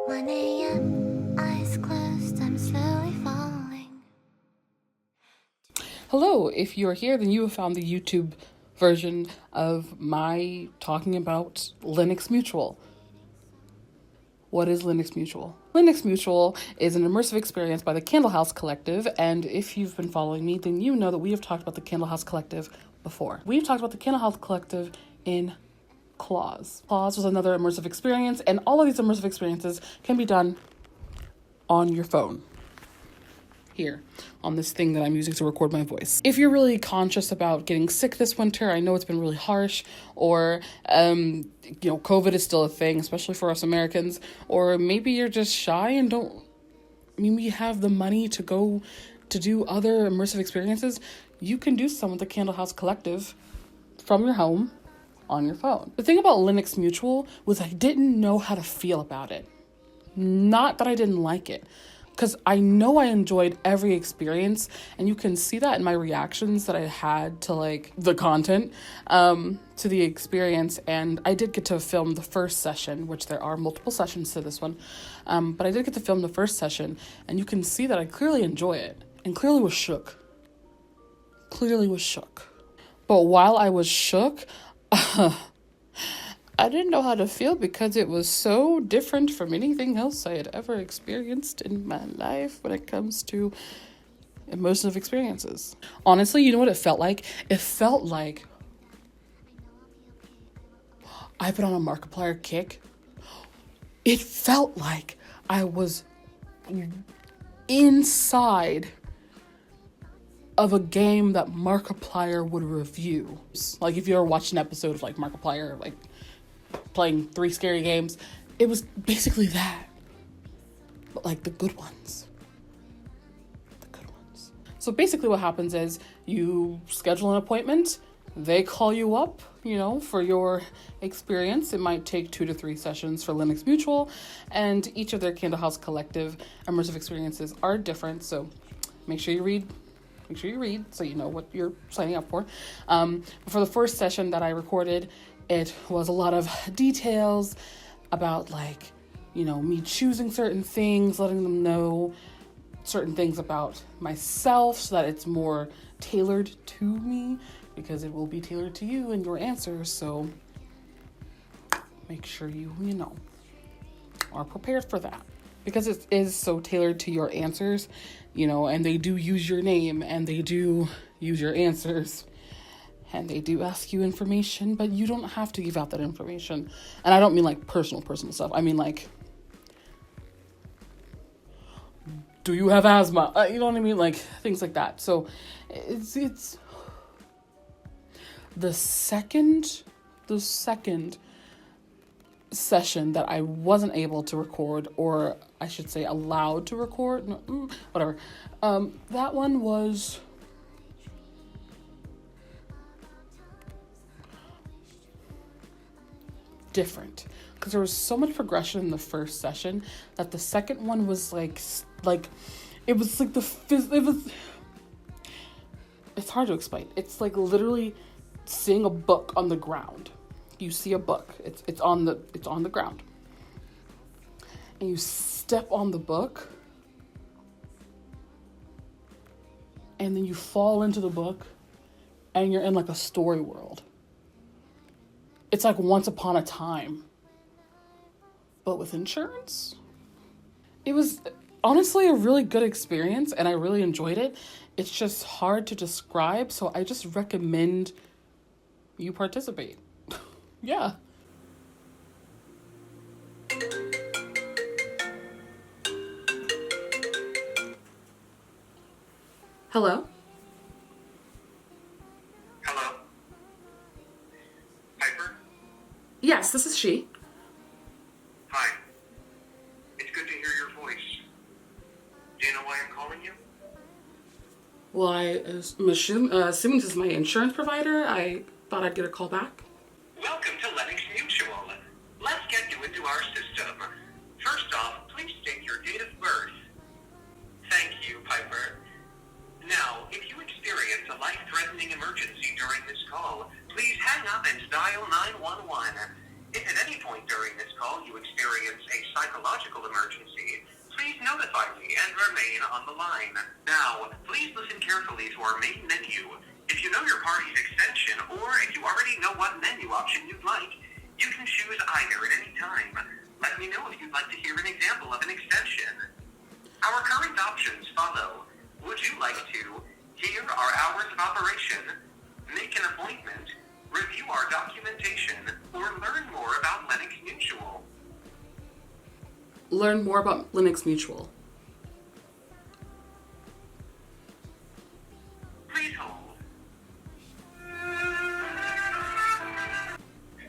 1 a.m., eyes closed, I'm slowly falling. Hello, if you're here, then you have found the YouTube version of my talking about Lennox Mutual. What is Lennox Mutual? Lennox Mutual is an immersive experience by the Candle House Collective, and if you've been following me, then you know that we have talked about the Candle House Collective before. We've talked about the Candle House Collective in Claws. Claws was another immersive experience, and all of these immersive experiences can be done on your phone. Here, on this thing that I'm using to record my voice. If you're really conscious about getting sick this winter, I know it's been really harsh, or, COVID is still a thing, especially for us Americans, or maybe you're just shy and don't maybe have the money to go to do other immersive experiences, you can do some with the Candle House Collective from your home on your phone. The thing about Lennox Mutual was I didn't know how to feel about it. Not that I didn't like it, because I know I enjoyed every experience, and you can see that in my reactions that I had to the content, to the experience. And I did get to film the first session, which there are multiple sessions to this one, but I did get to film the first session, and you can see that I clearly enjoy it, and clearly was shook. But while I was shook, I didn't know how to feel because it was so different from anything else I had ever experienced in my life when it comes to immersive experiences. Honestly, you know what it felt like? It felt like I've been on a Markiplier kick. It felt like I was inside of a game that Markiplier would review. Like if you ever watched an episode of Markiplier, playing 3 scary games, it was basically that, but the good ones. So basically what happens is you schedule an appointment, they call you up, for your experience. It might take 2 to 3 sessions for Lennox Mutual, and each of their Candle House Collective immersive experiences are different, so make sure you read so you know what you're signing up for. For the first session that I recorded, it was a lot of details about me choosing certain things, letting them know certain things about myself so that it's more tailored to me, because it will be tailored to you and your answers. So make sure you are prepared for that, because it is so tailored to your answers, and they do use your name and they do use your answers. And they do ask you information, but you don't have to give out that information. And I don't mean personal stuff. I mean do you have asthma? You know what I mean? Things like that. So it's the second session that I wasn't able to record, or I should say allowed to record. No, whatever. That one was different, because there was so much progression in the first session that the second one was it's hard to explain. It's literally seeing a book on the ground. You see a book, it's on the ground, and you step on the book, and then you fall into the book, and you're in a story world. It's Once Upon a Time, but with insurance. It was honestly a really good experience, and I really enjoyed it. It's just hard to describe, so I just recommend you participate. Yeah. Hello? Yes, this is she. Hi. It's good to hear your voice. Do you know why I'm calling you? Well, I'm assuming this is my insurance provider. I thought I'd get a call back. Welcome to Lennox Mutual. Let's get you into our system. First off, please state your date of birth. Thank you, Piper. Now, if you experience a life-threatening emergency during this call, please hang up and dial 911. If at any point during this call you experience a psychological emergency, to our main menu. If you know your party's extension, or if you already know what menu option you'd like, you can choose either at any time. Let me know if you'd like to hear an example of an extension. Our current options follow. Would you like to hear our hours of operation, make an appointment, review our documentation, or learn more about Lennox Mutual? Learn more about Lennox Mutual. Please hold.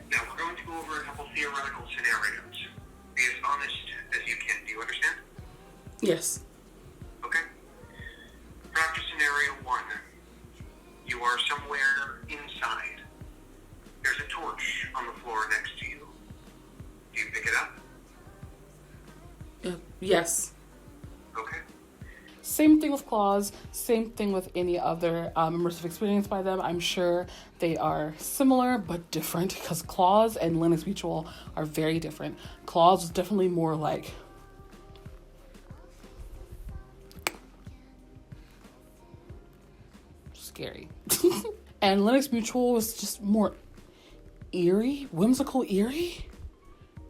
Now we're going to go over a couple theoretical scenarios. Be as honest as you can. Do you understand? Yes. Okay. Practice scenario 1. You are somewhere inside. There's a torch on the floor next to you. Do you pick it up? Yes. Okay. Same thing with Claws, same thing with any other immersive experience by them. I'm sure they are similar but different because Claws and Lennox Mutual are very different. Claws was definitely more like scary. And Lennox Mutual was just more eerie, whimsical, eerie,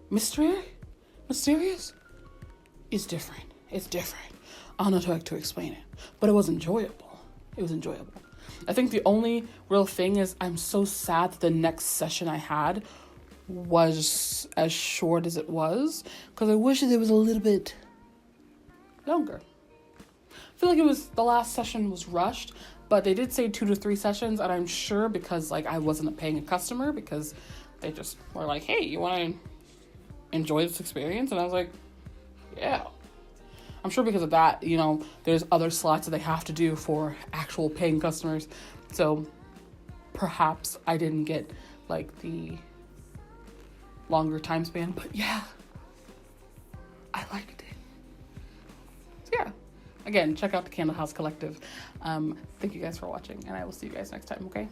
mysterious. It's different. It's different. I don't know how to explain it, but it was enjoyable. It was enjoyable. I think the only real thing is I'm so sad that the next session I had was as short as it was because I wish that it was a little bit longer. I feel like the last session was rushed, but they did say 2 to 3 sessions, and I'm sure because like I wasn't a paying customer because they just were like, hey, you want to enjoy this experience? And I was like, yeah. I'm sure because of that, there's other slots that they have to do for actual paying customers. So perhaps I didn't get like the longer time span, but yeah, I liked it. So yeah, again, check out the Candle House Collective. Thank you guys for watching, and I will see you guys next time, okay?